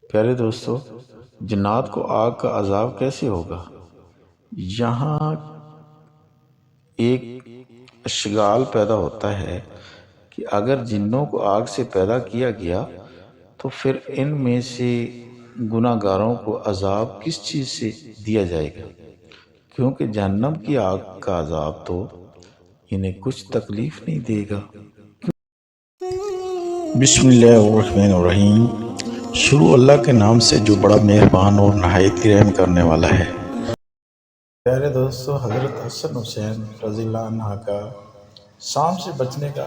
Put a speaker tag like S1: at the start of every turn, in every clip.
S1: پیارے دوستو، جنات کو آگ کا عذاب کیسے ہوگا؟ یہاں ایک اشغال پیدا ہوتا ہے کہ اگر جنوں کو آگ سے پیدا کیا گیا تو پھر ان میں سے گناہ گاروں کو عذاب کس چیز سے دیا جائے گا، کیونکہ جہنم کی آگ کا عذاب تو انہیں کچھ تکلیف نہیں دے گا۔ بسم اللہ الرحمن الرحیم۔ شروع اللہ کے نام سے جو بڑا مہربان اور نہایت رحم کرنے والا ہے۔ پیارے دوستو، حضرت حسن حسین رضی اللہ عنہ کا سام سے بچنے کا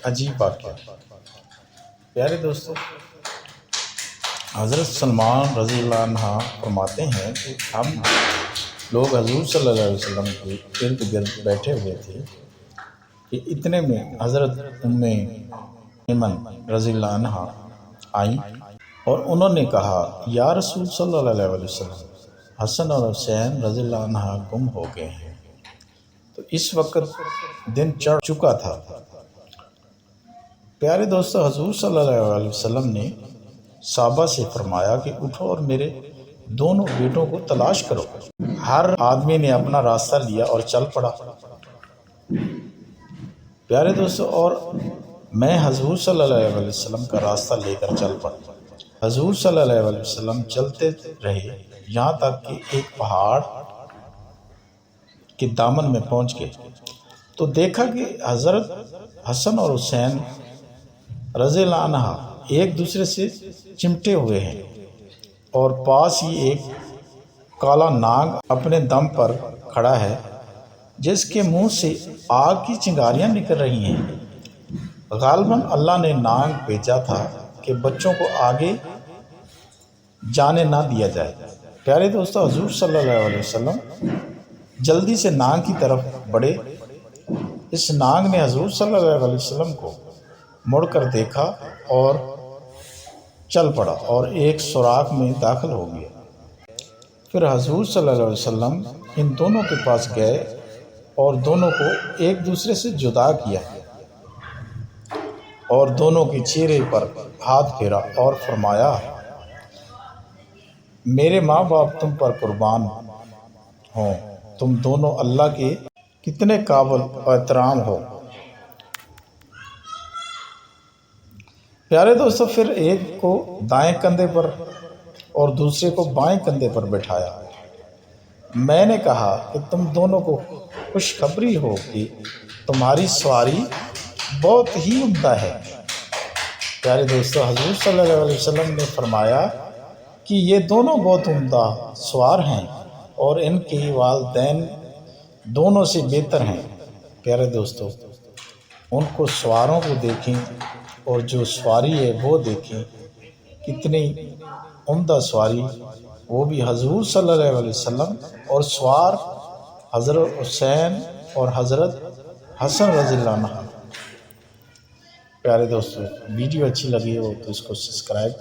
S1: عجیب واقعہ۔ پیارے دوستو، حضرت سلمان رضی اللہ عنہ فرماتے ہیں کہ ہم لوگ حضور صلی اللہ علیہ وسلم کے ارد گرد بیٹھے ہوئے تھے کہ اتنے میں حضرت ام ایمن رضی اللہ عنہ آئیں اور انہوں نے کہا، یا رسول صلی اللہ علیہ وسلم، حسن اور حسین رضی اللہ عنہ گم ہو گئے ہیں۔ تو اس وقت دن چڑھ چکا تھا۔ پیارے دوستو، حضور صلی اللہ علیہ وسلم نے صحابہ سے فرمایا کہ اٹھو اور میرے دونوں بیٹوں کو تلاش کرو۔ ہر آدمی نے اپنا راستہ لیا اور چل پڑا۔ پیارے دوستو، اور میں حضور صلی اللہ علیہ وسلم کا راستہ لے کر چل پڑا۔ حضور صلی اللہ علیہ وسلم چلتے رہے یہاں تک کہ ایک پہاڑ کے دامن میں پہنچ گئے تو دیکھا کہ حضرت حسن اور حسین رضی اللہ عنہ ایک دوسرے سے چمٹے ہوئے ہیں اور پاس ہی ایک کالا ناگ اپنے دم پر کھڑا ہے جس کے منہ سے آگ کی چنگاریاں نکل رہی ہیں۔ غالباً اللہ نے ناگ بھیجا تھا کہ بچوں کو آگے جانے نہ دیا جائے۔ پیارے دوستو، حضور صلی اللہ علیہ وسلم جلدی سے ناگ کی طرف بڑھے۔ اس ناگ نے حضور صلی اللہ علیہ وسلم کو مڑ کر دیکھا اور چل پڑا اور ایک سوراخ میں داخل ہو گیا۔ پھر حضور صلی اللہ علیہ وسلم ان دونوں کے پاس گئے اور دونوں کو ایک دوسرے سے جدا کیا اور دونوں کے چہرے پر ہاتھ پھیرا اور فرمایا، میرے ماں باپ تم پر قربان ہوں، تم دونوں اللہ کے کتنے قابل و احترام ہو۔ پیارے دوستو، پھر ایک کو دائیں کندھے پر اور دوسرے کو بائیں کندھے پر بٹھایا۔ میں نے کہا کہ تم دونوں کو خوشخبری ہو کہ تمہاری سواری بہت ہی عمدہ ہے۔ پیارے دوستو، حضور صلی اللہ علیہ وسلم نے فرمایا کہ یہ دونوں بہت عمدہ سوار ہیں اور ان کے والدین دونوں سے بہتر ہیں۔ پیارے دوستو، ان کو سواروں کو دیکھیں اور جو سواری ہے وہ دیکھیں، کتنی عمدہ سواری، وہ بھی حضور صلی اللہ علیہ وسلم، اور سوار حضرت حسین اور حضرت حسن رضی اللہ عنہ۔ پیارے دوستو، ویڈیو اچھی لگی ہو تو اس کو سبسکرائب